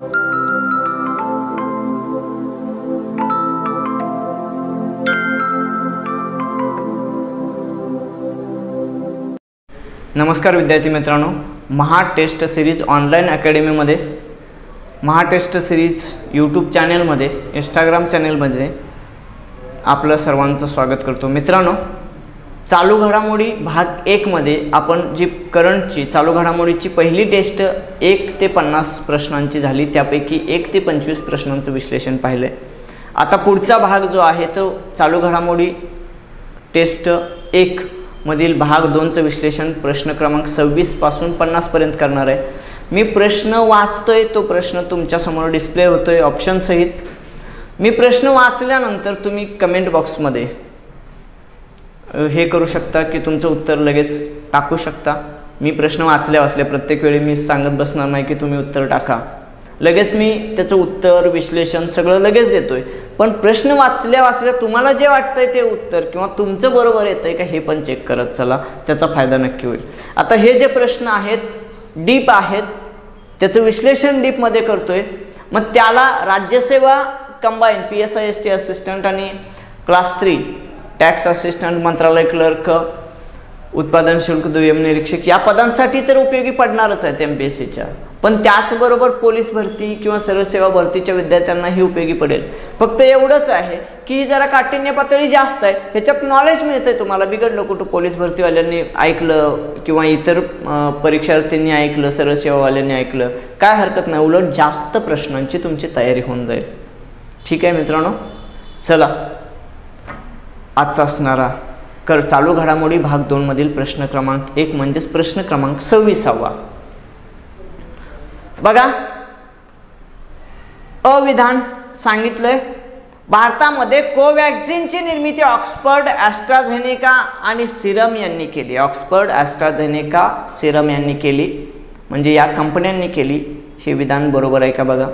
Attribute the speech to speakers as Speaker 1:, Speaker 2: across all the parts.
Speaker 1: नमस्कार विद्यार्थी मित्रांनो, महा टेस्ट सिरीज ऑनलाईन अकॅडमीमध्ये, महा टेस्ट सिरीज यूट्यूब चॅनलमध्ये, इंस्टाग्राम चॅनलमध्ये आपलं सर्वांचं स्वागत करतो। मित्रांनो, चालू घडामोडी भाग 1 मध्ये आपण जी करंटची चालू घडामोडीची पहिली टेस्ट 1 ते 50 प्रश्नांची झाली, त्यापैकी 1 ते 25 प्रश्नांचं विश्लेषण पाहिले। आता पुढचा भाग जो आहे तो चालू घडामोडी टेस्ट 1 मधील भाग 2चं विश्लेषण प्रश्न क्रमांक 26 पासून 50 पर्यंत करणार आहे। मी प्रश्न वाचतोय, तो प्रश्न तुमच्या समोर डिस्प्ले होतोय ऑप्शन सहित। मी प्रश्न वाचल्यानंतर तुम्ही कमेंट बॉक्समध्ये हे करू शकता की तुमचं उत्तर लगेच टाकू शकता। मी प्रश्न वाचल्या प्रत्येक वेळी मी सांगत बसणार नाही की तुम्ही उत्तर टाका, लगेच मी त्याचं उत्तर विश्लेषण सगळं लगेच देतोय। पण प्रश्न वाचल्या तुम्हाला जे वाटतंय ते उत्तर किंवा तुमचं बरोबर येतंय का हे पण चेक करत चला, त्याचा फायदा नक्की होईल। आता हे जे प्रश्न आहेत डीप आहेत, त्याचं विश्लेषण डीपमध्ये करतोय। मग त्याला राज्यसेवा कंबाईन PSI ST असिस्टंट आणि क्लास 3 टॅक्स असिस्टंट, मंत्रालय क्लर्क, उत्पादन शुल्क दुय्यम निरीक्षक या पदांसाठी तर उपयोगी पडणारच आहेत MPSCच्या, पण त्याचबरोबर पोलीस भरती किंवा सर्व सेवा भरतीच्या विद्यार्थ्यांनाही उपयोगी पडेल। फक्त एवढंच आहे की जरा काठिण्य पातळी जास्त आहे, ह्याच्यात नॉलेज मिळतंय तुम्हाला। बिघडलं कुठं पोलीस भरतीवाल्यांनी ऐकलं किंवा इतर परीक्षार्थींनी ऐकलं, सर्व सेवावाल्यांनी ऐकलं, काय हरकत नाही, उलट जास्त प्रश्नांची तुमची तयारी होऊन जाईल। ठीक आहे मित्रांनो, चला आजचा असणारा चालू घडामोडी भाग 2 मधील प्रश्न क्रमांक 1 म्हणजेच प्रश्न क्रमांक 26वा बघा। अविधान सांगितलंय, भारतामध्ये कोवॅक्सिनची निर्मिती ऑक्सफर्ड, ॲस्ट्राझेनेका आणि सिरम यांनी केली। ऑक्सफर्ड, ॲस्ट्राझेनेका, सिरम यांनी केली, म्हणजे या कंपन्यांनी केली। हे विधान बरोबर आहे का बघा।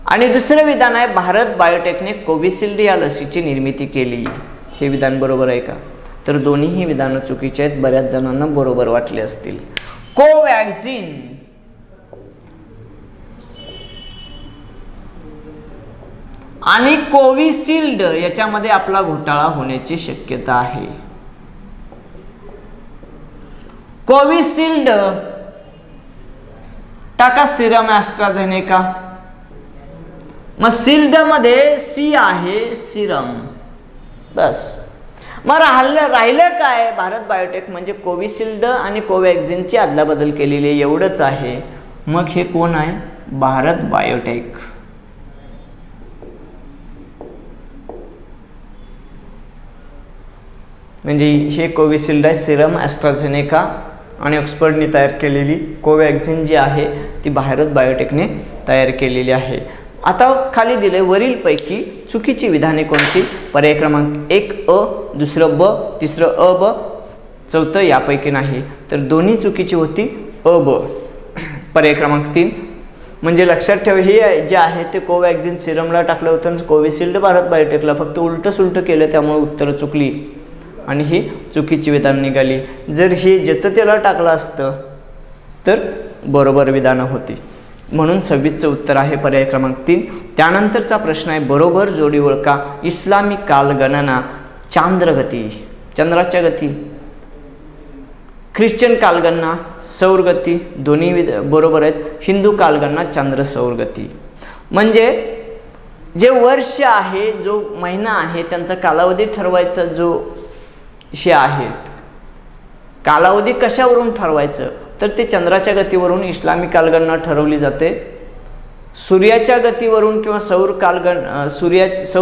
Speaker 1: आणि दुसरं विधान आहे, भारत बायोटेकने कोविशिल्ड या लसीची निर्मिती केली। हे विधान बरोबर आहे का? तर दोन्हीही विधानं चुकीचे आहेत, बऱ्याच जणांना बरोबर वाटले असतील। कोवॅक्सिन आणि कोविशिल्ड याच्यामध्ये आपला घोटाळा होण्याची शक्यता आहे। कोविशिल्ड टाका, सिरम ॲस्ट्राझेनेका, मग शिल्ड मध्ये सी आहे सिरम, बस। मग राहिलं काय, भारत बायोटेक म्हणजे कोविशिल्ड आणि कोवॅक्सिनची अदलाबदल केलेली एवढंच आहे। मग हे कोण आहे? भारत बायोटेक। म्हणजे हे कोविशिल्ड आहे, सिरम, ॲस्ट्राझेनेका आणि ऑक्सफर्डने तयार केलेली कोवॅक्सिन जी आहे ती भारत बायोटेकने तयार केलेली आहे। आता खाली दिले वरीलपैकी चुकीची विधाने कोणती? पर्याय क्रमांक 1 अ, दुसरं ब, तिसरं अ ब, चौथं यापैकी नाही, तर दोन्ही चुकीची होती अ ब। पर्याय क्रमांक 3 म्हणजे लक्षात ठेवा, हे जे आहे ते कोवॅक्सिन सिरमला टाकलं होतं, कोविशिल्ड भारत बायोटेकला, फक्त उलट सुलट केलं त्यामुळे उत्तर चुकली आणि ही चुकीची विधान निघाली। जर हे ज्याचं त्याला टाकलं असतं तर बरोबर विधानं होती, म्हणून 26चं उत्तर आहे पर्याय क्रमांक 3। त्यानंतरचा प्रश्न आहे, बरोबर जोडी ओळखा। इस्लामिक कालगणना, चांद्रगती, चंद्राच्या गती, ख्रिश्चन कालगणना, सौरगती, दोन्ही बरोबर आहेत। हिंदू कालगणना, चंद्र सौरगती, म्हणजे जे वर्ष आहे, जो महिना आहे, त्यांचा कालावधी ठरवायचा जो हे आहे, कालावधी कशावरून ठरवायचं तर ते चंद्राच्या गतीवरून इस्लामिक कालगणना ठरवली जाते। सूर्याच्या गतीवरून किंवा सौर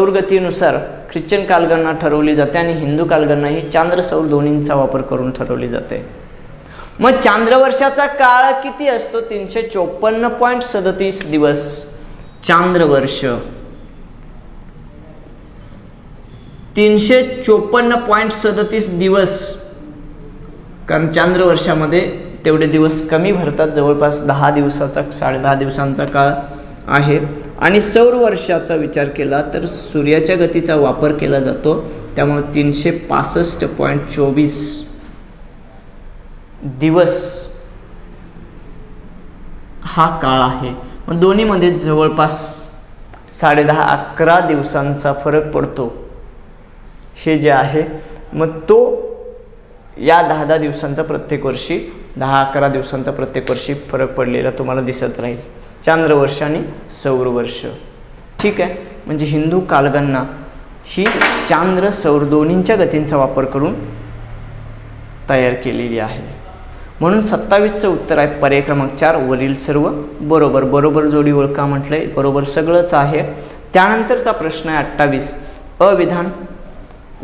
Speaker 1: गतीनुसार ख्रिश्चन कालगणना ठरवली जाते आणि हिंदू कालगणना ही चांद्र सौर दोन्हींचा वापर करून ठरवली जाते। मग चांद्रवर्षाचा काळ किती असतो? 354.37 दिवस चांद्रवर्ष, 354.37 दिवस, कारण चांद्रवर्षामध्ये तेवढे दिवस कमी भरतात, जवळपास 10 दिवसाचा 10.5 दिवसांचा काळ आहे। आणि सौर वर्षाचा विचार केला तर सूर्याच्या गतीचा वापर केला जातो, त्यामुळे 365.24 दिवस हा काळ आहे। मग दोन्हीमध्ये जवळपास 10.5-11 दिवसांचा फरक पडतो हे जे आहे, मग तो या 10-10 दिवसांचा प्रत्येक वर्षी 10-11 दिवसांचा प्रत्येक वर्षी फरक पडलेला तुम्हाला दिसत राहील, चांद्रवर्ष आणि सौरवर्ष. ठीक आहे, म्हणजे हिंदू कालगणना ही चांद्र सौर दोन्हींच्या गतींचा वापर करून तयार केलेली आहे. म्हणून 27चं उत्तर आहे पर्याय क्रमांक 4, वरील सर्व बरोबर. बरोबर जोडी ओळखा म्हटलंय, बरोबर सगळंच आहे. त्यानंतरचा प्रश्न आहे 28, अविधान.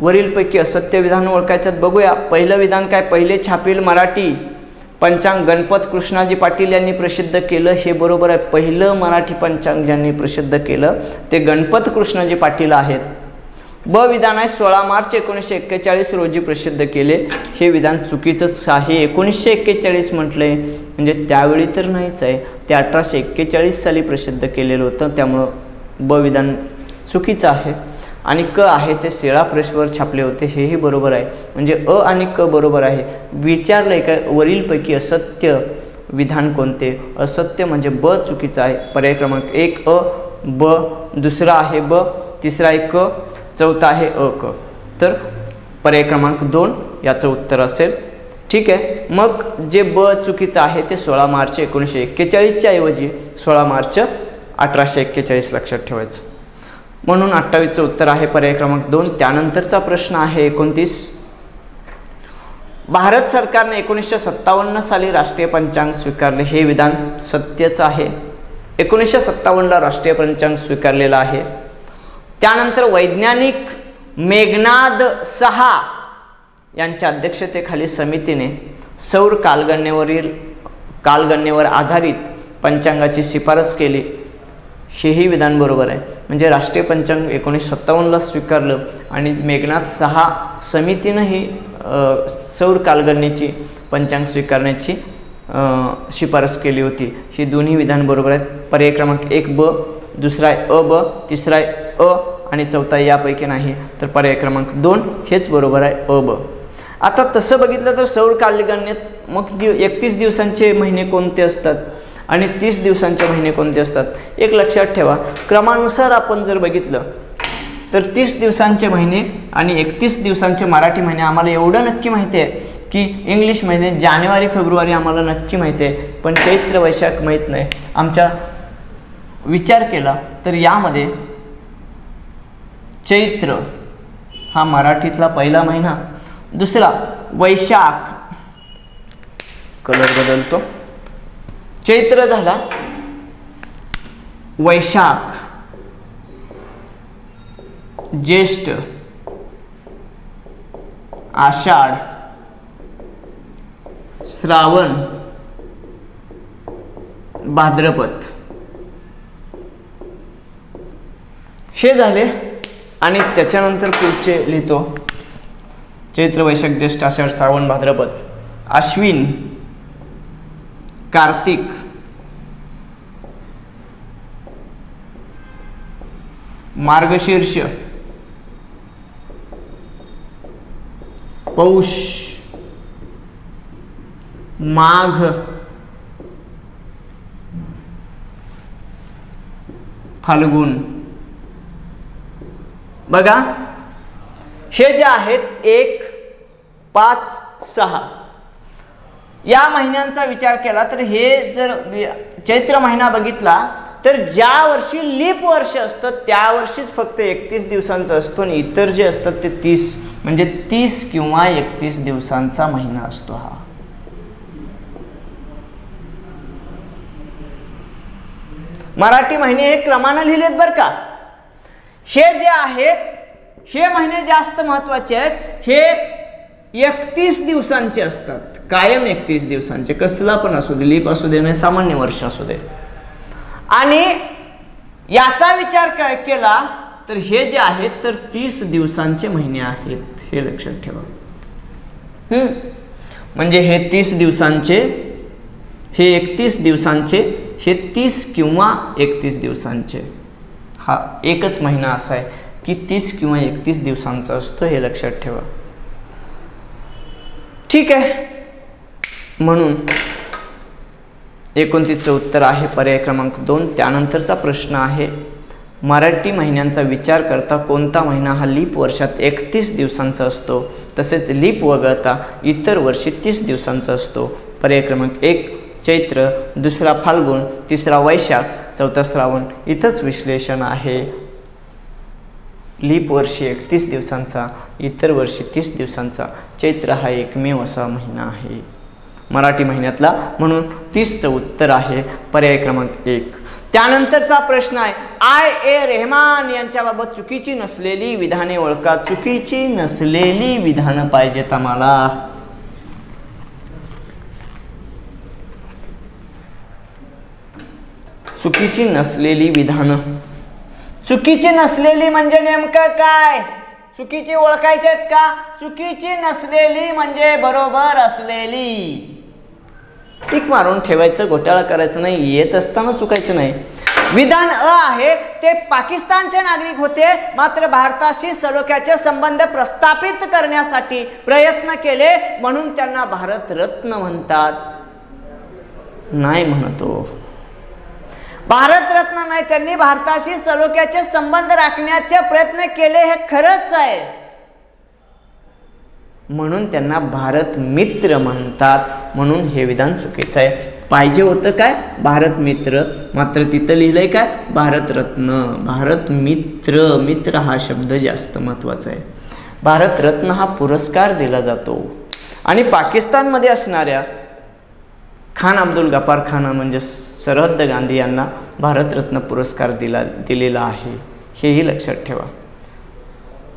Speaker 1: वरीलपैकी असत्य विधान ओळखायच्यात. बघूया. पहिलं विधान काय, पहिले छापील मराठी पंचांग गणपत कृष्णाजी पाटील यांनी प्रसिद्ध केलं, हे बरोबर आहे. पहिलं मराठी पंचांग ज्यांनी प्रसिद्ध केलं ते गणपत कृष्णाजी पाटील आहेत. ब विधान आहे 16 मार्च 1941 रोजी प्रसिद्ध केले, हे विधान चुकीचंच आहे. 1941 म्हटलंय म्हणजे त्यावेळी तर नाहीच आहे, ते 1841 साली प्रसिद्ध केलेलं होतं, त्यामुळं ब विधान चुकीचं आहे. आणि क आहे ते शिळा प्रेसवर छापले होते, हेही बरोबर आहे. म्हणजे अ आणि क बरोबर आहे. विचारलंय का वरीलपैकी असत्य विधान कोणते, असत्य म्हणजे ब चुकीचं आहे. पर्याय क्रमांक 1 अ, ब, दुसरा आहे ब, तिसरा आहे क, चौथा आहे अ क. तर पर्याय क्रमांक 2 याचं उत्तर असेल. ठीक आहे, मग जे ब चुकीचं आहे ते 16 मार्च 1941च्या ऐवजी 16 मार्च 1841 लक्षात ठेवायचं. म्हणून 28चं उत्तर आहे पर्याय क्रमांक 2. त्यानंतरचा प्रश्न आहे 29, भारत सरकारने 1957 साली राष्ट्रीय पंचांग स्वीकारले, हे विधान सत्यच आहे. 1957ला राष्ट्रीय पंचांग स्वीकारलेलं आहे. त्यानंतर वैज्ञानिक मेघनाद सहा यांच्या अध्यक्षतेखाली समितीने सौर कालगणनेवर आधारित पंचांगाची शिफारस केली, हेही विधान बरोबर आहे. म्हणजे राष्ट्रीय पंचांग 1957ला स्वीकारलं आणि मेघनाद सहा समितीनं ही सौर कालगणनेची पंचांग स्वीकारण्याची शिफारस केली होती. ही दोन्ही विधान बरोबर आहेत. पर्याय क्रमांक 1 ब, दुसरा आहे अ ब, तिसरा आहे अ आणि चौथा यापैकी नाही, तर पर्याय क्रमांक 2 हेच बरोबर आहे, अ ब. आता तसं बघितलं तर सौर कालगणनेत मग 31 दिवसांचे महिने कोणते असतात आणि 30 दिवसांचे महिने कोणते असतात. एक लक्षात ठेवा, क्रमानुसार आपण जर बघितलं तर 30 दिवसांचे महिने आणि 31 दिवसांचे मराठी महिने आम्हाला एवढं नक्की माहिती आहे की इंग्लिश महिने जानेवारी फेब्रुवारी आम्हाला नक्की माहिती आहे, पण चैत्र वैशाख माहीत नाही. आमच्या विचार केला तर यामध्ये चैत्र हा मराठीतला पहिला महिना, दुसरा वैशाख, कलर बदलतो, चैत्र झाला, वैशाख, ज्येष्ठ, आषाढ, श्रावण, भाद्रपद हे झाले. आणि त्याच्यानंतर पुढचे लिहितो चैत्र वैशाख ज्येष्ठ आषाढ श्रावण भाद्रपद, आश्विन, कार्तिक, मार्गशीर्ष, पौष, माघ, फाल्गुन. बघा हे जे आहेत 1, 5, 6 या महिन्यांचा विचार केला तर हे जर चैत्र महिना बघितला तर ज्या वर्षी लीप वर्ष असतं त्या वर्षीच फक्त 31 दिवसांचा असतो आणि इतर जे असतात ते 30, म्हणजे 30 किंवा 31 दिवसांचा महिना असतो हा. मराठी महिने हे क्रमाने लिहिलेत बरं का. हे जे आहेत हे महिने जास्त महत्वाचे आहेत. हे 31 दिवसांचे असतात, कायम 31 दिवसांचे, कसला पण असू दे, लीप असू दे, सामान्य वर्ष असू दे. आणि याचा विचार काय केला तर हे जे आहेत तर 30 दिवसांचे महिने आहेत, हे लक्षात ठेवा. म्हणजे हे 30 दिवसांचे, हे 31 दिवसांचे, हे 30 किंवा 31 दिवसांचे. हा एकच महिना असा आहे की 30 किंवा 31 दिवसांचा असतो, हे लक्षात ठेवा. ठीक आहे. म्हणून 29चं उत्तर आहे पर्याय क्रमांक 2. त्यानंतरचा प्रश्न आहे, मराठी महिन्यांचा विचार करता कोणता महिना हा लीप वर्षात 31 दिवसांचा असतो, तसेच लीप वगळता इतर वर्षी 30 दिवसांचा असतो? पर्याय क्रमांक 1 चैत्र, दुसरा फाल्गुन, तिसरा वैशाख, चौथा श्रावण. इथंच विश्लेषण आहे. लीप वर्षी 31 दिवसांचा, इतर वर्षी 30 दिवसांचा. चैत्र हा एकमेव असा महिना आहे मराठी महिन्यातला, म्हणून 30चं उत्तर आहे पर्याय क्रमांक 1. त्यानंतरचा प्रश्न आहे, IA रेहमान यांच्याबाबत चुकीची नसलेली विधाने ओळखा. चुकीची नसलेली विधानं पाहिजेत आम्हाला. चुकीची नसलेली विधानं. चुकीची नसलेली म्हणजे नेमकं काय? चुकीची ओळखायची आहेत का? चुकीची नसलेली म्हणजे बरोबर असलेली. टिक मारून ठेवायचं, घोटाळा करायचं नाही, येत असताना चुकायचं नाही. विधान अ आहे ते पाकिस्तानचे नागरिक होते, मात्र भारताशी सलोख्याचे संबंध प्रस्थापित करण्यासाठी प्रयत्न केले, म्हणून त्यांना भारतरत्न म्हणतात. नाही म्हणतो, भारतरत्न नाही, त्यांनी भारताशी सलोख्याचे संबंध राखण्याचे प्रयत्न केले, हे खरंच आहे, म्हणून त्यांना भारत मित्र म्हणतात. म्हणून हे विधान चुकीचं आहे. पाहिजे होतं काय? भारत मित्र, मात्र तिथं लिहिलंय काय? भारतरत्न. भारत मित्र, मित्र हा शब्द जास्त महत्त्वाचा आहे. भारतरत्न हा पुरस्कार दिला जातो आणि पाकिस्तानमध्ये असणाऱ्या खान अब्दुल गफार खान म्हणजे सरहद्द गांधी यांना भारतरत्न पुरस्कार दिलेला आहे, हेही लक्षात ठेवा.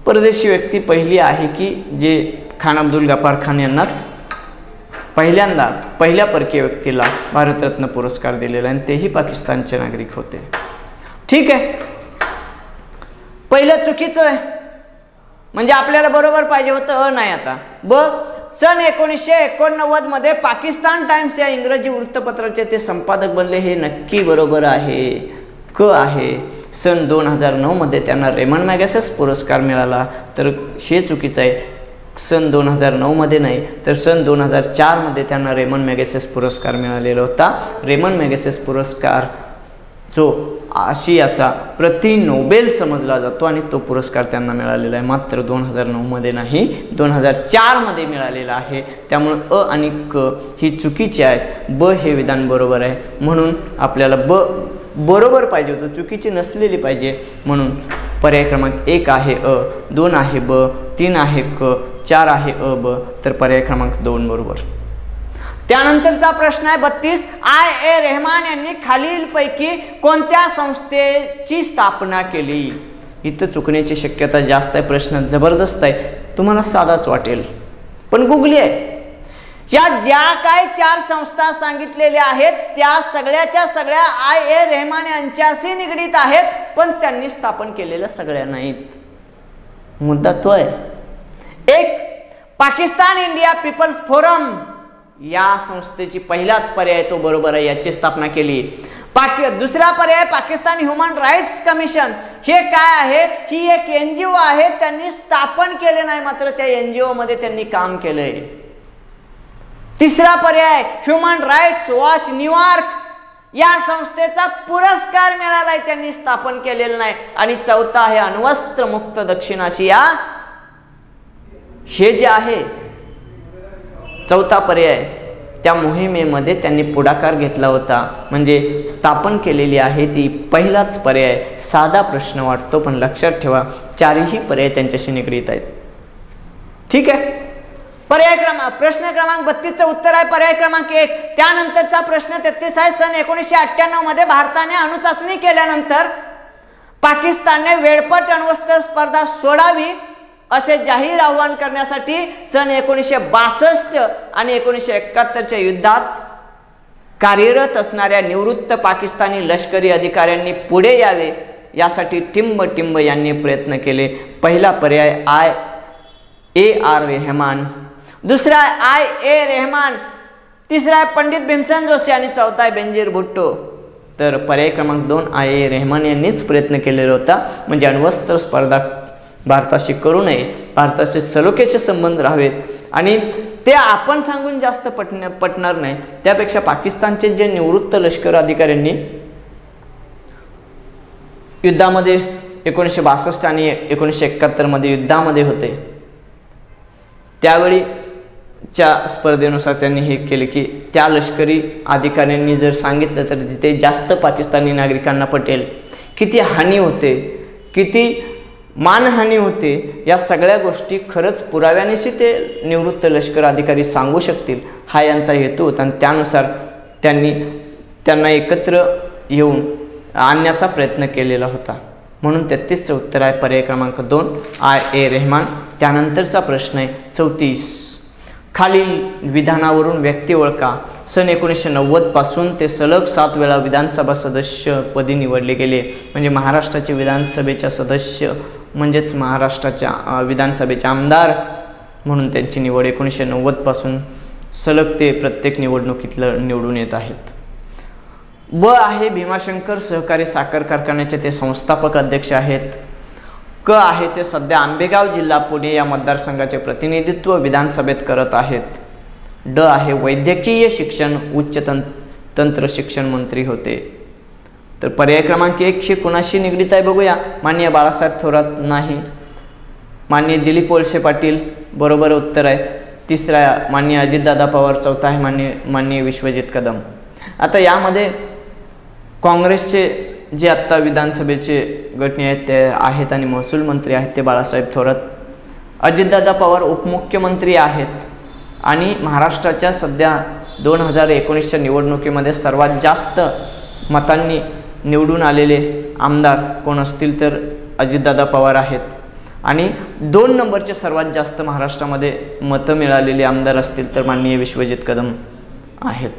Speaker 1: परदेशी व्यक्ती पहिली आहे की जे खान अब्दुल गफार खान यांनाच पहिल्यांदा पहिल्या परकीय व्यक्तीला भारतरत्न पुरस्कार दिलेला आणि तेही पाकिस्तानचे नागरिक होते. ठीक आहे, पहिलं चुकीचं आहे, म्हणजे आपल्याला बरोबर पाहिजे होतं. नाही आता ब सन 1989 मध्ये पाकिस्तान टाइम्स या इंग्रजी वृत्तपत्राचे ते संपादक बनले, हे नक्की बरोबर आहे. क आहे सन 2009 मध्ये त्यांना रेमंड मॅगसेस पुरस्कार मिळाला, तर हे चुकीचं आहे. सन 2009 मध्ये नाही तर सन 2004 मध्ये त्यांना रेमंड मॅगसेस पुरस्कार मिळालेला होता. रेमंड मॅगसेस पुरस्कार जो आशियाचा प्रति नोबेल समजला जातो आणि तो पुरस्कार त्यांना मिळालेला आहे, मात्र 2009 मध्ये नाही, 2004 मध्ये मिळालेला आहे. त्यामुळे अ आणि क ही चुकीची आहेत. ब हे विधान बरोबर आहे, म्हणून आपल्याला ब बरोबर पाहिजे होतं, चुकीची नसलेली पाहिजे. म्हणून पर्याय क्रमांक 1 आहे अ, 2 आहे ब, 3 आहे क, 4 आहे अ ब, तर पर्याय क्रमांक 2 बरोबर. त्यानंतरचा प्रश्न आहे 32. IA रेहमान यांनी खालीलपैकी कोणत्या संस्थेची स्थापना केली? इथं चुकण्याची शक्यता जास्त आहे. प्रश्न जबरदस्त आहे, तुम्हाला साधाच वाटेल पण गुगली आहे. या ज्या काय 4 संस्था सांगितलेल्या आहेत त्या सगळ्याच्या सगळ्या IA रेहमान यांच्याशी निगडीत आहेत, पण त्यांनी स्थापन केलेल्या सगळ्या नाहीत. मुद्दा तो आहे. 1 पाकिस्तान इंडिया पीपल्स फोरम या संस्थेची पहिलाच पर्याय तो बरोबर आहे, याची स्थापना केली. दुसरा पर्याय पाकिस्तान ह्युमन राईट्स कमिशन. हे काय आहे? ही एक NGO आहे, त्यांनी स्थापन केले नाही, मात्र त्या NGO मध्ये त्यांनी काम केलंय. तिसरा पर्याय ह्युमन राईट्स वॉच न्यूयॉर्क या संस्थेचा पुरस्कार मिळालाय, त्यांनी स्थापन केलेलं नाही. आणि चौथा आहे अण्वस्त्र मुक्त दक्षिण आशिया. हे जे आहे चौथा पर्याय, त्या मोहिमेमध्ये त्यांनी पुढाकार घेतला होता, म्हणजे स्थापन केलेली आहे ती पहिलाच पर्याय. साधा प्रश्न वाटतो पण लक्षात ठेवा 4ही पर्याय त्यांच्याशी निगडीत आहेत. ठीक आहे, प्रश्न क्रमांक 32 चं उत्तर आहे पर्याय क्रमांक 1. त्यानंतरचा प्रश्न 33 आहे. सन 1998 मध्ये भारताने अणुचाचणी केल्याननंतर पाकिस्तानने वेळपट अण्वस्त्र स्पर्धा सोडावी असे जाहीर आव्हान करण्यासाठी सन 1962 आणि 1971च्या युद्धात कार्यरत असणाऱ्या निवृत्त पाकिस्तानी लष्करी अधिकाऱ्यांनी पुढे यावे यासाठी टिंब यांनी प्रयत्न केले. पहिला पर्याय IA रेहमान, दुसरा IA रेहमान, तिसरा आहे पंडित भीमसेन जोशी आणि चौथा आहे बेनजीर भुट्टो. तर पर्याय क्रमांक 2 IA रेहमान यांनीच प्रयत्न केलेला होता, म्हणजे अण्वस्त्र स्पर्धा भारताशी करू नये भारताचे सलोख्याचे संबंध राहावेत आणि ते आपण सांगून जास्त पटणार नाही, त्यापेक्षा पाकिस्तानचे जे निवृत्त लष्कर अधिकाऱ्यांनी युद्धामध्ये 1962 आणि 1971 मध्ये युद्धामध्ये होते त्यावेळीच्या स्पर्धेनुसार त्यांनी हे केले की त्या लष्करी अधिकाऱ्यांनी जर सांगितलं तर तिथे जास्त पाकिस्तानी नागरिकांना पटेल, किती हानी होते, किती मानहानी होते, या सगळ्या गोष्टी खरंच पुराव्यानेशी ते निवृत्त लष्कर अधिकारी सांगू शकतील, हा यांचा हेतू होता आणि त्यानुसार त्यांना एकत्र येऊन आणण्याचा प्रयत्न केलेला होता. म्हणून 33चं उत्तर आहे पर्याय क्रमांक 2 IA रेहमान. त्यानंतरचा प्रश्न आहे 34. खालील विधानावरून व्यक्ती ओळखा. सन 1990 पासून ते सलग 7 वेळा विधानसभा सदस्यपदी निवडले गेले. म्हणजे महाराष्ट्राचे विधानसभेच्या सदस्य म्हणजेच महाराष्ट्राच्या विधानसभेचे आमदार म्हणून त्यांची निवड 1990 पासून सलग ते प्रत्येक निवडणुकीतलं निवडून येत आहेत. ब आहे भीमाशंकर सहकारी साखर कारखान्याचे ते संस्थापक अध्यक्ष आहेत. क आहे ते सध्या आंबेगाव जिल्हा पुणे या मतदारसंघाचे प्रतिनिधित्व विधानसभेत करत आहेत. ड आहे वैद्यकीय शिक्षण उच्च तंत्र शिक्षण मंत्री होते. तर पर्याय क्रमांक 1 हे कुणाशी निगडीत आहे बघूया. माननीय बाळासाहेब थोरात नाही, माननीय दिलीप वळसे पाटील बरोबर उत्तर आहे. तिसरा माननीय अजितदादा पवार, चौथा आहे माननीय विश्वजित कदम. आता यामध्ये काँग्रेसचे जे आत्ता विधानसभेचे गटने आहेत ते आहेत आणि महसूल मंत्री आहेत ते बाळासाहेब थोरात. अजितदादा पवार उपमुख्यमंत्री आहेत आणि महाराष्ट्राच्या सध्या 2019च्या निवडणुकीमध्ये सर्वात जास्त मतांनी निवडून आलेले आमदार कोण असतील तर अजितदादा पवार आहेत आणि 2 नंबरचे सर्वात जास्त महाराष्ट्रामध्ये मतं मिळालेले आमदार असतील तर माननीय विश्वजित कदम आहेत.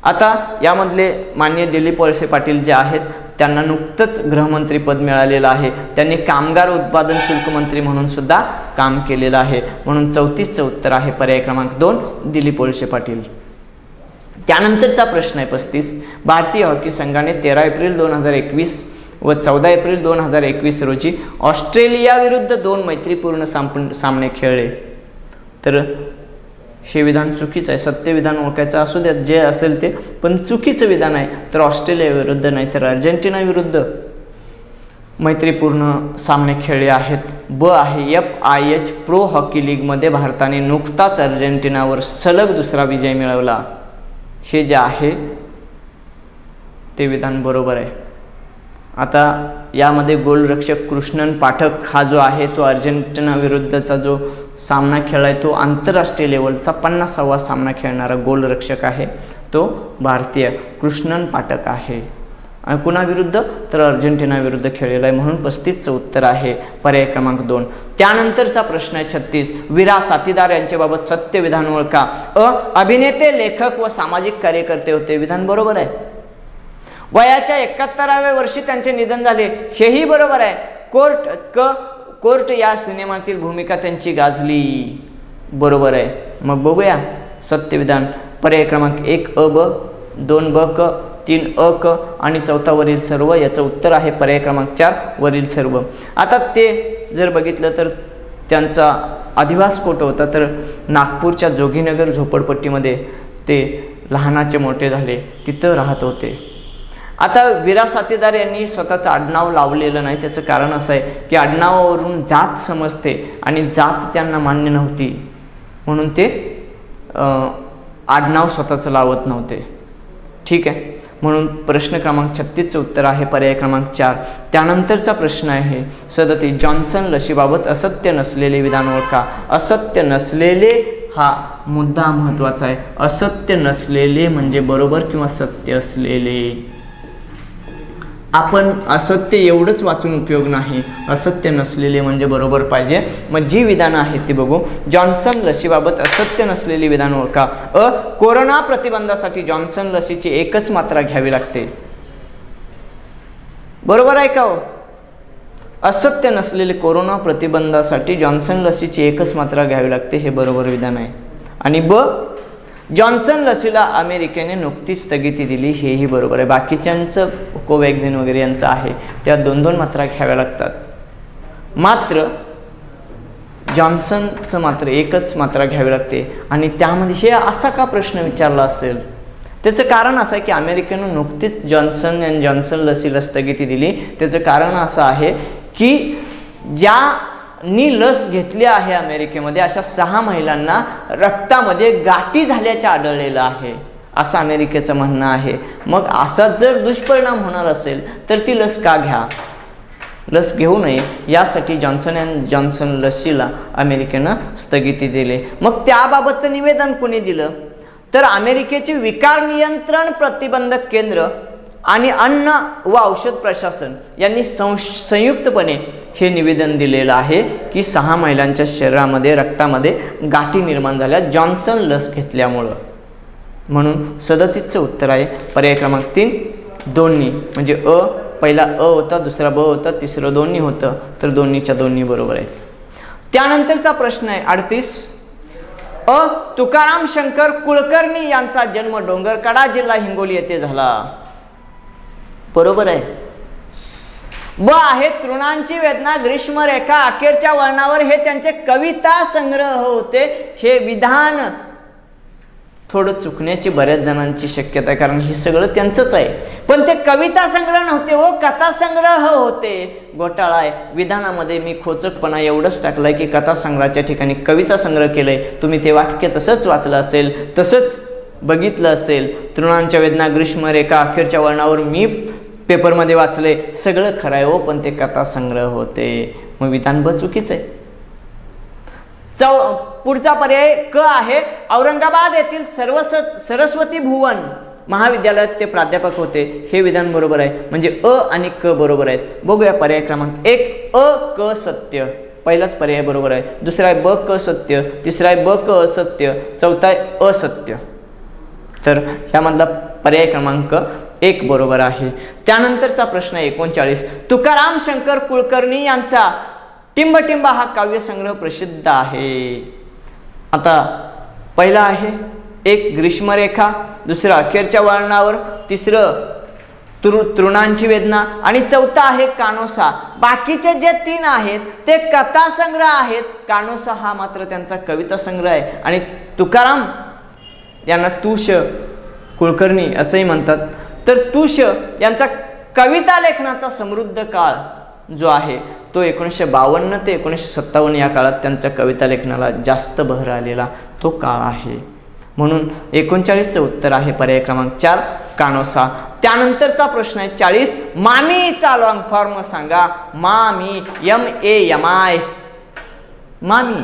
Speaker 1: आता यामधले माननीय दिलीप वळसे पाटील जे आहेत त्यांना नुकतंच गृहमंत्री पद मिळालेलं आहे. त्यांनी कामगार उत्पादन शुल्क मंत्री म्हणून सुद्धा काम केलेलं आहे. म्हणून 34चं उत्तर आहे पर्याय क्रमांक 2 दिलीप वळसे पाटील. त्यानंतरचा प्रश्न आहे 35. भारतीय हॉकी संघाने 13 एप्रिल 2021 व 14 एप्रिल 2021 रोजी ऑस्ट्रेलिया विरुद्ध 2 मैत्रीपूर्ण सामने खेळले. तर हे विधान चुकीचं आहे. सत्य विधान ओळखायचं असू द्या जे असेल ते, पण चुकीचं विधान आहे. तर ऑस्ट्रेलिया विरुद्ध नाही तर अर्जेंटिना विरुद्ध मैत्रीपूर्ण सामने खेळले आहेत. ब आहे FIH प्रो हॉकी लीगमध्ये भारताने नुकताच अर्जेंटिनावर सलग दुसरा विजय मिळवला. हे जे आहे ते विधान बरोबर आहे. आता यामध्ये गोलरक्षक कृष्णन पाठक हा जो आहे तो अर्जेंटिना विरुद्धचा जो सामना खेळलाय तो आंतरराष्ट्रीय लेवलचा 50वा सामना खेळणारा गोलरक्षक आहे. तो भारतीय कृष्णन पाठक आहे. आणि कुणाविरुद्ध तर अर्जेंटिना विरुद्ध खेळलेला आहे. म्हणून 35चं उत्तर आहे पर्याय क्रमांक 2. त्यानंतरचा प्रश्न आहे 36. विरा साथीदार यांच्याबाबत सत्य विधान ओळखा. अभिनेते, लेखक व सामाजिक कार्यकर्ते होते. विधान बरोबर आहे. वयाच्या 71व्या वर्षी त्यांचे निधन झाले. हेही बरोबर आहे. कोर्ट या सिनेमातील भूमिका त्यांची गाजली. बरोबर आहे. मग बघूया सत्य विधान. पर्याय क्रमांक 1 अ ब, 2 ब क, 3 अ क आणि 4 वरील सर्व. याचं उत्तर आहे पर्याय क्रमांक 4 वरील सर्व. आता ते जर बघितलं तर त्यांचा अधिवास कुठं होता तर नागपूरच्या जोगीनगर झोपडपट्टीमध्ये ते लहानाचे मोठे झाले, तिथं राहत होते. आता विरा साथीदार यांनी स्वतःचं आडनाव लावलेलं नाही. त्याचं कारण असं आहे की आडनावावरून जात समजते आणि जात त्यांना मान्य नव्हती म्हणून ते आडनाव स्वतःचं लावत नव्हते. ठीक आहे. म्हणून प्रश्न क्रमांक 36चं उत्तर आहे पर्याय क्रमांक 4. त्यानंतरचा प्रश्न आहे 37. जॉन्सन लशीबाबत असत्य नसलेले विधान ओळखा. असत्य नसलेले हा मुद्दा महत्त्वाचा आहे. असत्य नसलेले म्हणजे बरोबर किंवा सत्य असलेले. आपण असत्य एवढंच वाचून उपयोग नाही, असत्य नसलेले म्हणजे बरोबर पाहिजे. मग जी विधानं आहेत ती बघू. जॉन्सन लसीबाबत असत्य नसलेली विधान ओळखा. कोरोना प्रतिबंधासाठी जॉन्सन लसीची एकच मात्रा घ्यावी लागते. बरोबर आहे का हो? असत्य नसलेले कोरोना प्रतिबंधासाठी जॉन्सन लसीची एकच मात्रा घ्यावी लागते, हे बरोबर विधान आहे. आणि ब जॉन्सन लसीला अमेरिकेने नुकतीच स्थगिती दिली, हेही बरोबर आहे. बाकीच्यांचं कोवॅक्सिन वगैरे यांचं आहे त्या 2-2 मात्रा घ्याव्या लागतात. मात्र जॉन्सनचं मात्र एकच मात्रा घ्यावी लागते. आणि त्यामध्ये हे असा का प्रश्न विचारला असेल, त्याचं कारण असं आहे की अमेरिकेनं नुकतीच जॉन्सन अँड जॉन्सन लसीला स्थगिती दिली. त्याचं कारण असं आहे की ज्यांनी लस घेतली आहे अमेरिकेमध्ये अशा 6 महिलांना रक्तामध्ये गाठी झाल्याचे आढळलेलं आहे, असं अमेरिकेचं म्हणणं आहे. मग असा जर दुष्परिणाम होणार असेल तर ती लस का घ्या, लस घेऊ नये यासाठी जॉन्सन अँड जॉन्सन लसीला अमेरिकेनं स्थगिती दिली. मग त्याबाबतचं निवेदन कोणी दिलं तर अमेरिकेचे विकार नियंत्रण प्रतिबंधक केंद्र आणि अन्न व औषध प्रशासन यांनी संयुक्तपणे हे निवेदन दिलेलं आहे की 6 महिलांच्या शरीरामध्ये रक्तामध्ये गाठी निर्माण झाल्या जॉन्सन लस घेतल्यामुळं. म्हणून 37चं उत्तर आहे पर्याय क्रमांक 3 दोन्ही. म्हणजे पहिला अ होता, दुसरा ब होता, तिसरं दोन्ही होतं, तर दोन्हीच्या दोन्ही बरोबर आहे. त्यानंतरचा प्रश्न आहे 38. तुकाराम शंकर कुलकर्णी यांचा जन्म डोंगरकडा जिल्हा हिंगोली येथे झाला. बरोबर आहे. ब आहे तृणांची वेदना, ग्रीष्मरेखा, अखेरच्या वळणावर हे त्यांचे कविता संग्रह होते. हे विधान थोडं चुकण्याची बऱ्याच जणांची शक्यता आहे, कारण हे सगळं त्यांचंच आहे. पण ते कविता संग्रह नव्हते हो, कथा संग्रह होते. घोटाळा आहे. विधानामध्ये मी खोचकपणा एवढंच टाकलंय की कथा संग्रहाच्या ठिकाणी कविता संग्रह केलंय. तुम्ही ते वाक्य तसंच वाचलं असेल, तसंच बघितलं असेल. तृणांच्या वेदना, ग्रीष्मरेखा, अखेरच्या वळणावर मी पेपरमध्ये वाचले, सगळं खरं आहे हो, पण ते कथा संग्रह होते. मग विधान ब चुकीचं आहे. पुढचा पर्याय क आहे औरंगाबाद येथील सरस्वती भुवन महाविद्यालयात ते प्राध्यापक होते. हे विधान बरोबर आहे. म्हणजे अ आणि क बरोबर आहेत. बघूया पर्याय क्रमांक 1 अ क सत्य. पहिलाच पर्याय बरोबर आहे. दुसरा आहे ब क सत्य, तिसरा आहे ब क असत्य, चौथा आहे असत्य. तर ह्यामधला पर्याय क्रमांक 1 बरोबर आहे. त्यानंतरचा प्रश्न 39. तुकाराम शंकर कुलकर्णी यांचा टिंबटिंब हा काव्यसंग्रह प्रसिद्ध आहे. आता पहिला आहे 1 ग्रीष्मरेखा, दुसरं अखेरच्या वळणावर, तिसरं तृणांची वेदना आणि चौथा आहे कानोसा. बाकीचे जे 3 आहेत ते कथा संग्रह आहेत. कानोसा हा मात्र त्यांचा कविता संग्रह आहे. आणि तुकाराम यांना तुष कुलकर्णी असंही म्हणतात. तर तुष यांचा कविता लेखनाचा समृद्ध काळ जो आहे तो 1952 ते 1957 या काळात त्यांच्या कविता लेखनाला जास्त बहर आलेला तो काळ आहे. म्हणून 39चं उत्तर आहे पर्याय क्रमांक 4 कानोसा. त्यानंतरचा प्रश्न आहे 40. मामीचा लॉंग फॉर्म सांगा. मामी MAMI मामी.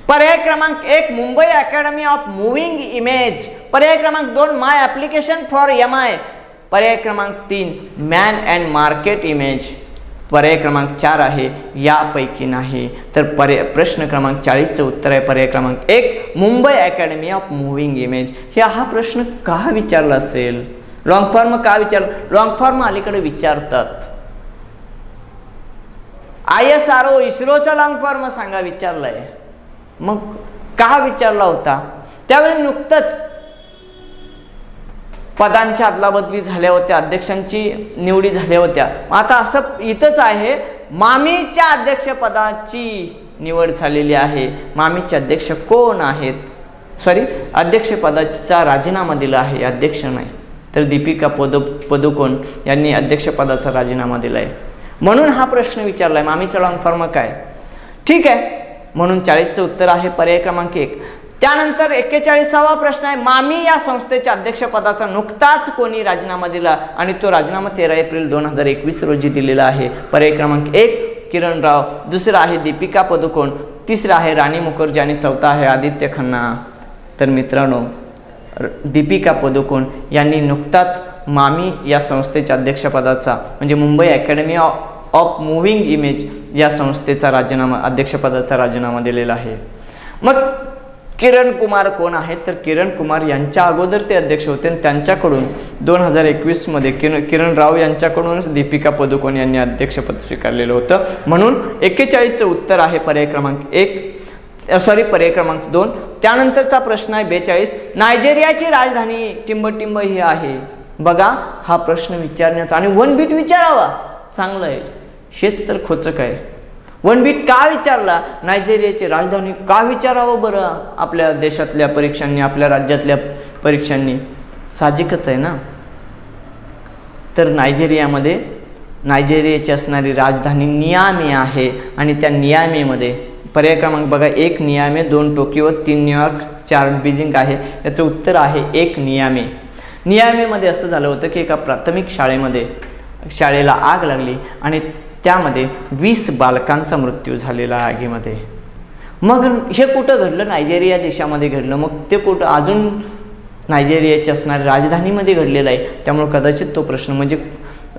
Speaker 1: पर्याय क्रमांक 1 Mumbai academy of moving image. पर्याय क्रमांक 2 माय ॲप्लिकेशन फॉर MI. पर्याय क्रमांक 3 मॅन अँड मार्केट इमेज. पर्याय क्रमांक 4 आहे यापैकी नाही. तर प्रश्न क्रमांक 40चं उत्तर आहे पर्याय क्रमांक 1 Mumbai academy of moving image. हा प्रश्न का विचारला असेल? लॉंग फॉर्म का विचार? लॉंग फॉर्म अलीकडे विचारतात. ISRO इस्रोचा लॉंग फॉर्म सांगा विचारलाय. मग का विचारला होता? त्यावेळी नुकतंच पदांच्या अदलाबदली झाल्या होत्या, अध्यक्षांची निवडी झाल्या होत्या. आता असं इथंच आहे मामीच्या अध्यक्षपदाची निवड झालेली आहे. मामीचे अध्यक्ष कोण आहेत? अध्यक्षपदाचा राजीनामा दिला आहे, अध्यक्ष नाही. तर दीपिका पदुकोण यांनी अध्यक्षपदाचा राजीनामा दिला आहे. म्हणून हा प्रश्न विचारलाय मामीचा लॉंग फॉर्म काय. ठीक आहे. म्हणून 40चं उत्तर आहे पर्याय क्रमांक 1. त्यानंतर 41वा प्रश्न आहे मामी या संस्थेच्या अध्यक्षपदाचा नुकताच कोणी राजीनामा दिला आणि तो राजीनामा 13 एप्रिल 2021 रोजी दिलेला आहे. पर्याय क्रमांक 1 किरण राव, दुसरा आहे दीपिका पदुकोण, तिसरा आहे राणी मुखर्जी आणि चौथा आहे आदित्य खन्ना. तर मित्रांनो दीपिका पदुकोण यांनी नुकताच मामी या संस्थेच्या अध्यक्षपदाचा म्हणजे Mumbai academy of moving image या संस्थेचा राजीनामा अध्यक्षपदाचा राजीनामा दिलेला आहे. मग किरण कुमार कोण आहेत? तर किरण कुमार यांच्या अगोदर ते अध्यक्ष होते आणि त्यांच्याकडून 2021 मध्ये किरण राव यांच्याकडूनच दीपिका पदुकोण यांनी अध्यक्षपद स्वीकारलेलं होतं. म्हणून 41चं उत्तर आहे पर्याय क्रमांक पर्याय क्रमांक 2. त्यानंतरचा प्रश्न आहे 42. नायजेरियाची राजधानी टिंबटिंब ही आहे. बघा हा प्रश्न विचारण्याचा आणि वन बीट विचारावा चांगलं आहे. हेच तर खोचक आहे. वन बीट का विचारला? नायजेरियाची राजधानी का विचारावं बरं आपल्या देशातल्या परीक्षांनी, आपल्या राज्यातल्या परीक्षांनी? साहजिकच आहे ना. तर नायजेरियाची असणारी राजधानी नियामे आहे आणि त्या नियामेमध्ये पर्याय क्रमांक बघा, 1 नियामे, 2 टोकियो, 3 न्यूयॉर्क, 4 बीजिंग आहे. याचं उत्तर आहे 1 नियामे. नियामेमध्ये असं झालं होतं की एका प्राथमिक शाळेला आग लागली आणि त्यामध्ये 20 बालकांचा मृत्यू झालेला आगीमध्ये. मग हे कुठं घडलं? नायजेरिया देशामध्ये घडलं. मग ते कुठं? अजून नायजेरियाची असणाऱ्या राजधानीमध्ये घडलेला आहे. त्यामुळे कदाचित तो प्रश्न म्हणजे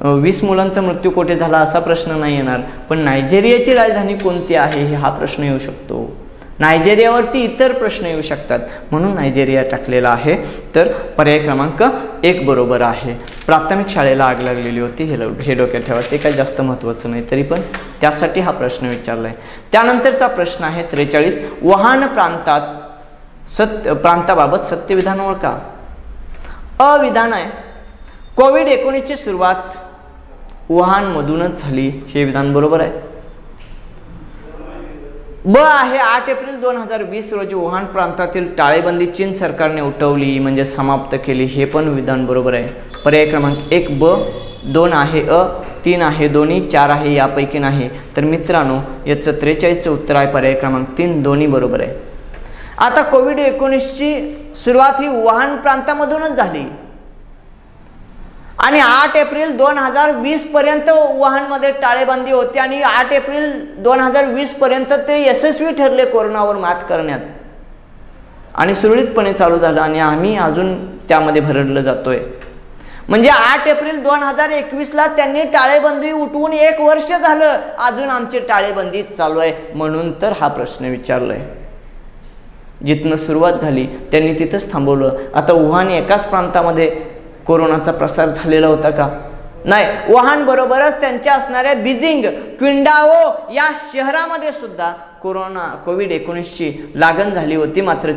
Speaker 1: 20 मुलांचा मृत्यू कुठे झाला असा प्रश्न नाही येणार, पण नायजेरियाची राजधानी कोणती आहे हा प्रश्न येऊ शकतो. नायजेरियावरती इतर प्रश्न येऊ शकतात, म्हणून नायजेरिया टाकलेला आहे. तर पर्याय क्रमांक 1 बरोबर आहे. प्राथमिक शाळेला आग लागलेली होती, हे डोक्यात ठेवा. ते काही जास्त महत्त्वाचं नाही, तरी पण त्यासाठी हा प्रश्न विचारला आहे. त्यानंतरचा प्रश्न आहे 43. वुहान प्रांताबाबत सत्य विधान ओळखा. अविधान आहे. कोविड-19ची सुरुवात वुहानमधूनच झाली, हे विधान बरोबर आहे. ब आहे 8 एप्रिल 2020 रोजी वुहान प्रांतातील टाळेबंदी चीन सरकारने उठवली म्हणजे समाप्त केली, हे पण विधान बरोबर आहे. पर्याय क्रमांक 1 ब. 2 आहे अ, 3 आहे दोन्ही, 4 आहे यापैकी नाही. तर मित्रांनो याचं 43चं उत्तर आहे पर्याय क्रमांक 3, दोन्ही बरोबर आहे. आता कोविड-19ची सुरुवात ही वुहान प्रांतामधूनच झाली आणि 8 एप्रिल 2020 पर्यंत वुहानमध्ये टाळेबंदी होती आणि 8 एप्रिल 2020 पर्यंत ते यशस्वी ठरले कोरोनावर मात करण्यात आणि सुरळीतपणे चालू झालं आणि आम्ही अजून त्यामध्ये भरडलं जातोय. म्हणजे 8 एप्रिल 2021ला त्यांनी टाळेबंदी उठवून 1 वर्ष झालं, अजून आमची टाळेबंदी चालू आहे. म्हणून तर हा प्रश्न विचारलाय. जिथनं सुरुवात झाली त्यांनी तिथंच थांबवलं. आता वुहान एकाच प्रांतामध्ये कोरोनाचा प्रसार झालेला होता का? नाही. वुहान बरोबरच त्यांच्या असणाऱ्या बीजिंग, क्विंडाओ या शहरामध्ये सुद्धा कोविड-19ची लागण झाली होती. मात्र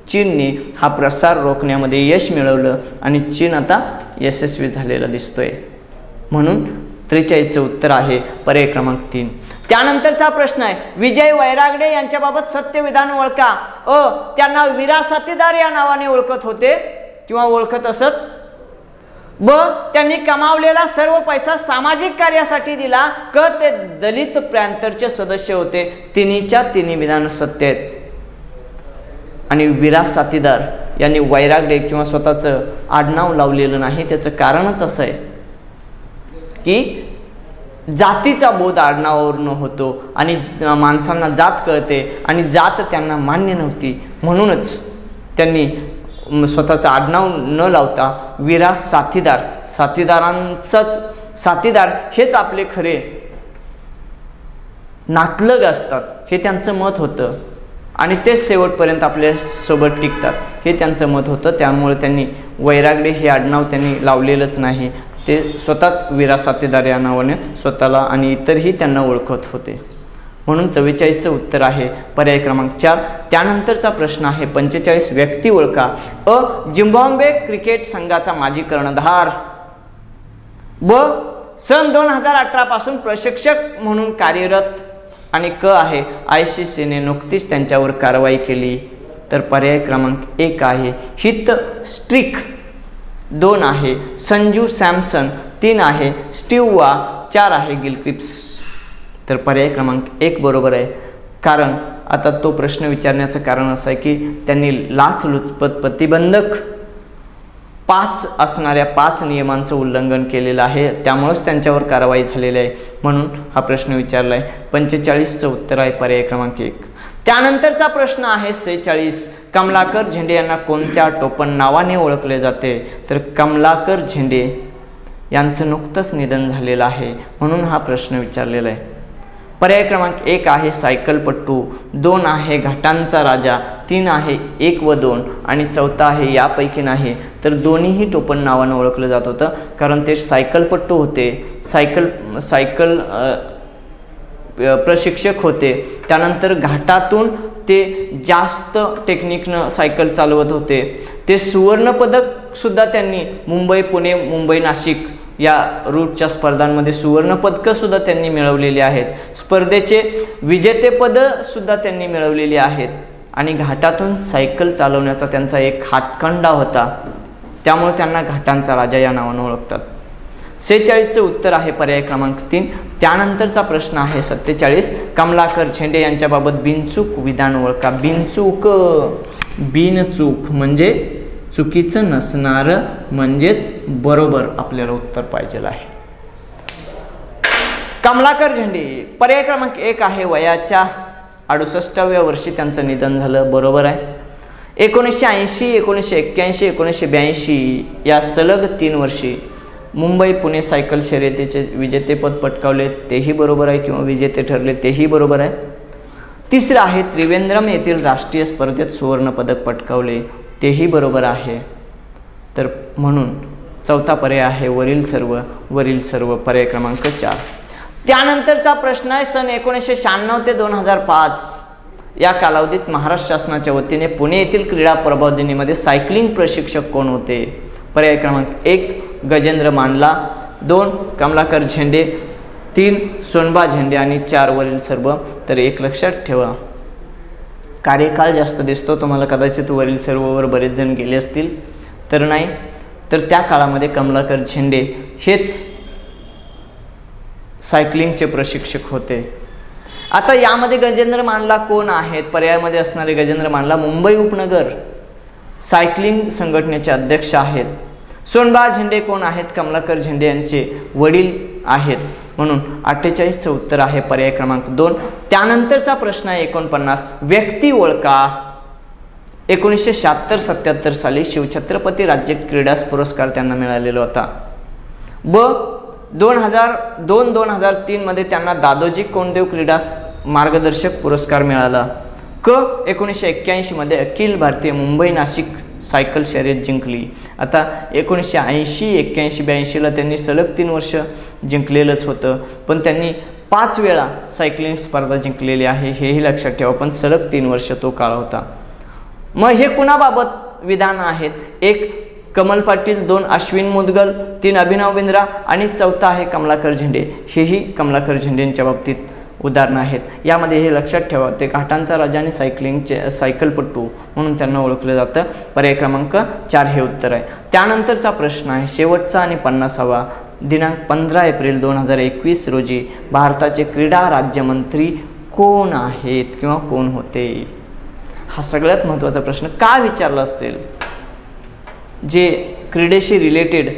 Speaker 1: चीनने हा प्रसार रोखण्यामध्ये यश मिळवलं आणि चीन आता यशस्वी झालेला दिसतोय. म्हणून 43चं उत्तर आहे पर्याय क्रमांक 3. त्यानंतरचा प्रश्न आहे विजय वैरागडे यांच्याबाबत सत्य विधान ओळखा. अ. त्यांना वीरा साथीदार या नावाने ओळखत होते किंवा ओळखत असत. ब. त्यांनी कमावलेला सर्व पैसा सामाजिक कार्यासाठी दिला. क. ते दलित पॅंथरचे सदस्य होते. तिन्हीच्या तिन्ही विधान सत्य आहेत. आणि वीरा साथीदार यांनी वैरागडे किंवा स्वतःचं आडनाव लावलेलं नाही. त्याचं कारणच असं आहे की जातीचा बोध आडनावावरून होतो आणि माणसांना जात कळते आणि जात त्यांना मान्य नव्हती, म्हणूनच त्यांनी स्वतःचं आडनाव न लावता वीरा साथीदार, साथीदार हेच आपले खरे नातलग असतात हे त्यांचं मत होतं आणि तेच शेवटपर्यंत आपल्या सोबत टिकतात हे त्यांचं मत होतं. त्यामुळे त्यांनी वैरागडे हे आडनाव त्यांनी लावलेलंच नाही. ते स्वतःच वीरा साथीदार या नावाने स्वतःला आणि इतरही त्यांना ओळखत होते. म्हणून 44चं उत्तर आहे पर्याय क्रमांक 4. त्यानंतरचा प्रश्न आहे 45. व्यक्ती ओळखा. अ. झिम्बाब्वे क्रिकेट संघाचा माजी कर्णधार. ब. सन 2018 पासून प्रशिक्षक म्हणून कार्यरत. आणि क आहे ICCने नुकतीच त्यांच्यावर कारवाई केली. तर पर्याय क्रमांक 1 आहे हित स्ट्रिक. 2 आहे संजू सॅमसन. 3 आहे स्टीव्ह वा. 4 आहे गिलक्रिप्स. तर पर्याय क्रमांक 1 बरोबर आहे. कारण आता तो प्रश्न विचारण्याचं कारण असं आहे की त्यांनी लाचलुचपत प्रतिबंधक 5 असणाऱ्या 5 नियमांचं उल्लंघन केलेलं आहे, त्यामुळेच त्यांच्यावर कारवाई झालेली आहे. म्हणून हा प्रश्न विचारला आहे. 45चं उत्तर आहे पर्याय क्रमांक 1. त्यानंतरचा प्रश्न आहे 46. कमलाकर झेंडे यांना कोणत्या टोपण नावाने ओळखले जाते? तर कमलाकर झेंडे यांचं नुकतंच निधन झालेलं आहे, म्हणून हा प्रश्न विचारलेला आहे. पर्याय क्रमांक 1 आहे सायकलपट्टू. 2 आहे घाटांचा राजा. 3 आहे 1 व 2 आणि 4 आहे यापैकी नाही. तर दोन्हीही टोपण नावानं ओळखलं जात होतं कारण ते सायकलपट्टू होते, सायकल प्रशिक्षक होते. त्यानंतर घाटातून ते जास्त टेक्निकनं सायकल चालवत होते. ते सुवर्णपदक सुद्धा त्यांनी मुंबई, पुणे, मुंबई, नाशिक या रूटच्या स्पर्धांमध्ये सुवर्णपदकंसुद्धा त्यांनी मिळवलेली आहेत, स्पर्धेचे विजेतेपदसुद्धा त्यांनी मिळवलेली आहेत आणि घाटातून सायकल चालवण्याचा त्यांचा एक हातखंडा होता, त्यामुळे त्यांना घाटांचा राजा या नावाने ओळखतात. 46चं उत्तर आहे पर्याय क्रमांक 3. त्यानंतरचा प्रश्न आहे 47. कमलाकर झेंडे यांच्याबाबत बिनचूक विधान ओळखा. बिनचूक म्हणजे चुकीचं नसणारं म्हणजेच बरोबर आपल्याला उत्तर पाहिजे आहे. कमलाकर झेंडे पर्याय क्रमांक 1 आहे. वयाच्या 68व्या वर्षी त्यांचं निधन झालं, बरोबर आहे. 1980, 1981, 1982 या सलग 3 वर्षी मुंबई पुणे सायकल शर्यतीचे विजेतेपद पटकावले, तेही बरोबर आहे, किंवा विजेते ठरले, तेही बरोबर आहे. 3रं आहे. त्रिवेंद्रम येथील राष्ट्रीय स्पर्धेत सुवर्णपदक पटकावले, तेही बरोबर आहे. तर म्हणून 4था पर्याय आहे वरील सर्व पर्याय क्रमांक 4. त्यानंतरचा प्रश्न आहे सन 1996 ते 2005 या कालावधीत महाराष्ट्र शासनाच्या वतीने पुणे येथील क्रीडा प्रबोधिनीमध्ये सायकलिंग प्रशिक्षक कोण होते. पर्याय क्रमांक 1 गजेंद्र मानला, 2 कमलाकर झेंडे, 3 सोनबा झेंडे आणि 4 वरील सर्व. तर एक लक्षात ठेवा, कार्यकाळ जास्त दिसतो तुम्हाला, कदाचित वरील सर्ववर बरेच जण गेले असतील, तर नाही. तर त्या काळामध्ये कमलाकर झेंडे हेच सायकलिंगचे प्रशिक्षक होते. आता यामध्ये गजेंद्र मानला कोण आहेत. पर्यायामध्ये असणारे गजेंद्र मानला मुंबई उपनगर सायकलिंग संघटनेचे अध्यक्ष आहेत. सोनबा झेंडे कोण आहेत. कमलाकर झेंडे यांचे वडील आहेत. म्हणून 48चं उत्तर आहे पर्याय क्रमांक 2. त्यानंतरचा प्रश्न आहे 49. व्यक्ती ओळखा. 1976-77 साली शिवछत्रपती राज्य क्रीडा पुरस्कार त्यांना मिळालेला होता. 2002-2003 मध्ये त्यांना दादोजी कोंडदेव क्रीडा मार्गदर्शक पुरस्कार मिळाला. 1981 मध्ये अखिल भारतीय मुंबई नाशिक सायकल शर्यत जिंकली. आता 1980, 81, 82ला त्यांनी सलग 3 वर्ष जिंकलेलंच होतं, पण त्यांनी 5 वेळा सायकलिंग स्पर्धा जिंकलेली आहे, हेही लक्षात ठेवा. पण सलग 3 वर्ष तो काळ होता. मग हे कुणाबाबत विधान आहेत. 1 कमल पाटील, 2 अश्विन मुदगल, 3 अभिनव बिंद्रा आणि 4था आहे कमलाकर झेंडे. हेही कमलाकर झेंडेंच्या बाबतीत उदाहरणं आहेत. यामध्ये हे लक्षात ठेवा, ते घाटांचा राजा आणि सायकलपटू म्हणून त्यांना ओळखलं जातं. पर्याय क्रमांक 4 हे उत्तर आहे. त्यानंतरचा प्रश्न आहे शेवटचा आणि 50वा. दिनांक 15 एप्रिल 2021 रोजी भारताचे क्रीडा राज्यमंत्री कोण आहेत किंवा कोण होते. हा सगळ्यात महत्त्वाचा प्रश्न का विचारला असेल. जे क्रीडेशी रिलेटेड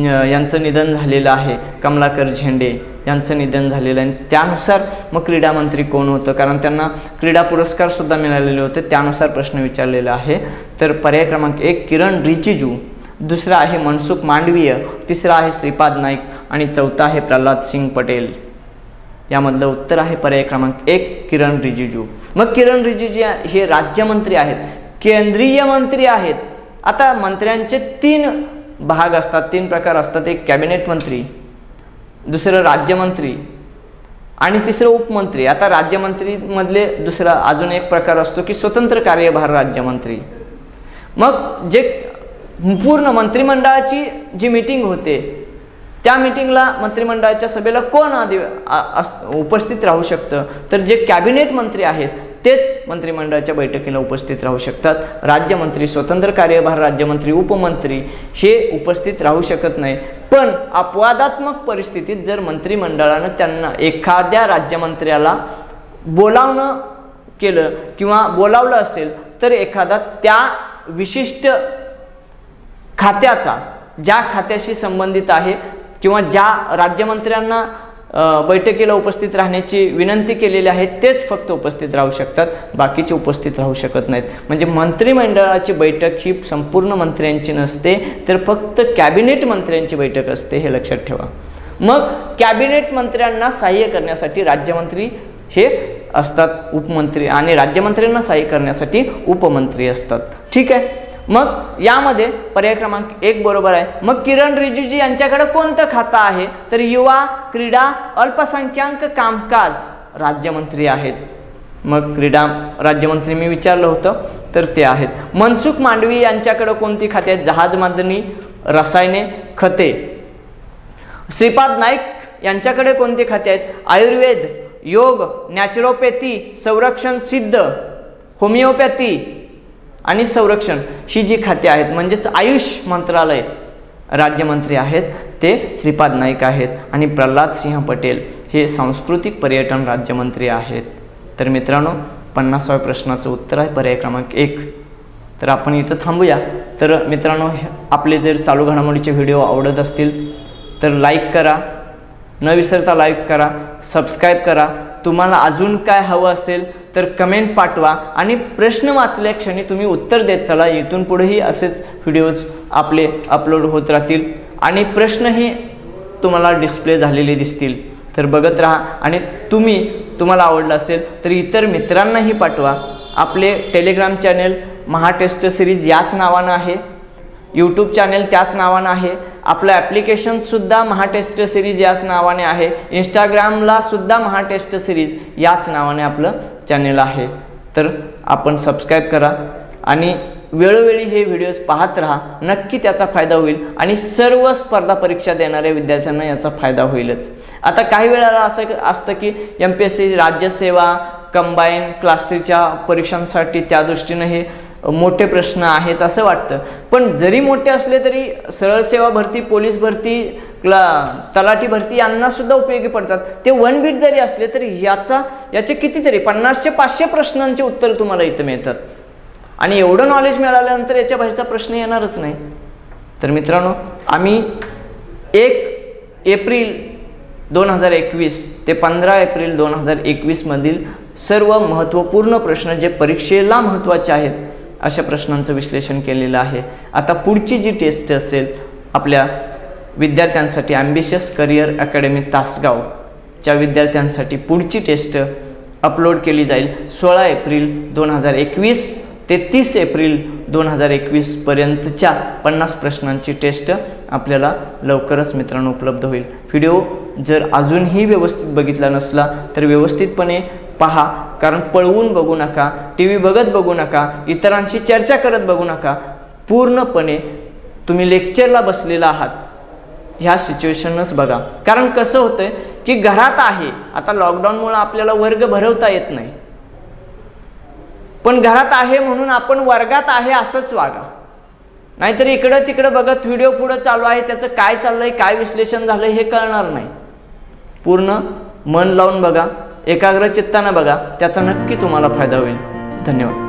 Speaker 1: यांचं निधन झालेलं आहे, कमलाकर झेंडे यांचं निधन झालेलं आहे, त्यानुसार मग क्रीडा मंत्री कोण होतं, कारण त्यांना क्रीडा पुरस्कारसुद्धा मिळालेले होते, त्यानुसार प्रश्न विचारलेला आहे. तर पर्याय क्रमांक 1 किरण रिजिजू, 2रा आहे मनसुख मांडवीय, 3रा आहे श्रीपाद नाईक आणि 4था आहे प्रल्हाद सिंग पटेल. यामधलं उत्तर आहे पर्याय क्रमांक 1 किरण रिजिजू. मग किरण रिजिजू हे राज्यमंत्री आहेत, केंद्रीय मंत्री आहेत. आता मंत्र्यांचे 3 भाग असतात, 3 प्रकार असतात. एक कॅबिनेट मंत्री, दुसरं राज्यमंत्री आणि 3रं उपमंत्री. आता राज्यमंत्रीमधले दुसरा अजून एक प्रकार असतो की स्वतंत्र कार्यभार राज्यमंत्री. मग जे पूर्ण मंत्रिमंडळाची जी मीटिंग होते, त्या मीटिंगला मंत्रिमंडळाच्या सभेला कोण उपस्थित राहू शकतं, तर जे कॅबिनेट मंत्री आहेत तेच मंत्रिमंडळाच्या बैठकीला उपस्थित राहू शकतात. राज्यमंत्री, स्वतंत्र कार्यभार राज्यमंत्री, उपमंत्री हे उपस्थित राहू शकत नाही. पण अपवादात्मक परिस्थितीत जर मंत्रिमंडळानं त्यांना एखाद्या राज्यमंत्र्याला बोलावणं केलं किंवा बोलावलं असेल, तर एखादा त्या विशिष्ट खात्याचा, ज्या खात्याशी संबंधित आहे किंवा ज्या राज्यमंत्र्यांना बैठकीला उपस्थित राहण्याची विनंती केलेली आहे तेच फक्त उपस्थित राहू शकतात, बाकीचे उपस्थित राहू शकत नाहीत. म्हणजे मंत्रिमंडळाची बैठक ही संपूर्ण मंत्र्यांची नसते, तर फक्त कॅबिनेट मंत्र्यांची बैठक असते, हे लक्षात ठेवा. मग कॅबिनेट मंत्र्यांना सहाय्य करण्यासाठी राज्यमंत्री हे असतात उपमंत्री, आणि राज्यमंत्र्यांना सहाय्य करण्यासाठी उपमंत्री असतात. ठीक आहे. मग यामध्ये पर्याय क्रमांक 1 बरोबर आहे. मग किरण रिजिजू यांच्याकडे कोणतं खातं आहे, तर युवा, क्रीडा, अल्पसंख्याक कामकाज राज्यमंत्री आहेत. मग क्रीडा राज्यमंत्री मी विचारलं होतं, तर ते आहेत. मनसुख मांडवी यांच्याकडे कोणती खाते आहेत, जहाजबांधणी, रसायने, खते. श्रीपाद नाईक यांच्याकडे कोणती खाती आहेत? आयुर्वेद, योग, नॅचरोपॅथी, संरक्षण सिद्ध, होमिओपॅथी आणि संरक्षण ही जी खाती आहेत, म्हणजेच आयुष मंत्रालय राज्यमंत्री आहेत ते श्रीपाद नाईक आहेत. आणि प्रल्हाद सिंह पटेल हे सांस्कृतिक पर्यटन राज्यमंत्री आहेत. तर मित्रांनो 50व्या प्रश्नाचं उत्तर आहे पर्याय क्रमांक 1. तर आपण इथं थांबूया. तर मित्रांनो आपले जर चालू घडामोडीचे व्हिडिओ आवडत असतील तर लाईक करा, न विसरता लाईक करा, सबस्क्राईब करा. तुम्हाला अजून काय हवं असेल तर कमेंट पाठवा आणि प्रश्न वाचल्या क्षणी तुम्ही उत्तर देत चला. इथून पुढेही असेच व्हिडिओज आपले अपलोड होत राहतील आणि प्रश्नही तुम्हाला डिस्प्ले झालेले दिसतील. तर बघत राहा आणि तुम्हाला आवडलं असेल तर इतर मित्रांनाही पाठवा. आपले टेलिग्राम चॅनल महा टेस्ट सिरीज याच नावानं आहे, यूट्यूब चॅनल त्याच नावानं आहे, आपलं ॲप्लिकेशनसुद्धा महा टेस्ट सिरीज याच नावाने आहे, इंस्टाग्रामला सुद्धा महा टेस्ट सिरीज याच नावाने आपलं चॅनल आहे. तर आपण सबस्क्राईब करा आणि वेळोवेळी हे व्हिडिओज पाहत राहा. नक्की त्याचा फायदा होईल आणि सर्व स्पर्धा परीक्षा देणाऱ्या विद्यार्थ्यांना याचा फायदा होईलच. आता काही वेळेला असं असतं की MPSC राज्यसेवा कंबाईन क्लास 3च्या परीक्षांसाठी त्या दृष्टीनं हे मोठे प्रश्न आहेत असं वाटतं. पण जरी मोठे असले तरी सरळ सेवा भरती, पोलीस भरती, तलाठी भरती यांनासुद्धा उपयोगी पडतात. ते 1 बीट जरी असले तरी याचे कितीतरी 50 ते 500 प्रश्नांची उत्तरं तुम्हाला इथं मिळतात. आणि एवढं नॉलेज मिळाल्यानंतर याच्या बाहेरचा प्रश्न येणारच नाही. तर मित्रांनो आम्ही 1 एप्रिल 2021 ते 15 एप्रिल 2021 मधील सर्व महत्त्वपूर्ण प्रश्न जे परीक्षेला महत्त्वाचे आहेत अशा प्रश्नांचं विश्लेषण केलेलं आहे. आता पुढची जी टेस्ट असेल आपल्या विद्यार्थ्यांसाठी ॲम्बिशियस करिअर अकॅडमी तासगावच्या विद्यार्थ्यांसाठी पुढची टेस्ट अपलोड केली जाईल 16 एप्रिल 2021 ते 30 एप्रिल 2021 पर्यंतच्या 50 प्रश्नांची टेस्ट आपल्याला लवकरच मित्रांनो उपलब्ध होईल. व्हिडिओ जर अजूनही व्यवस्थित बघितला नसला तर व्यवस्थितपणे पहा, कारण पळवून बघू नका, TV बघत बघू नका, इतरांशी चर्चा करत बघू नका. पूर्णपणे तुम्ही लेक्चरला बसलेला आहात ह्या सिच्युएशनच बघा. कारण कसं होतंय की घरात आहे, आता लॉकडाऊनमुळे आपल्याला वर्ग भरवता येत नाही, पण घरात आहे म्हणून आपण वर्गात आहे असंच वागा. नाहीतर इकडं तिकडं बघत व्हिडिओ पुढं चालू आहे, त्याचं काय चाललंय, काय विश्लेषण झालंय हे कळणार नाही. पूर्ण मन लावून बघा, एकाग्र चित्तानं बघा, त्याचा नक्की तुम्हाला फायदा होईल. धन्यवाद.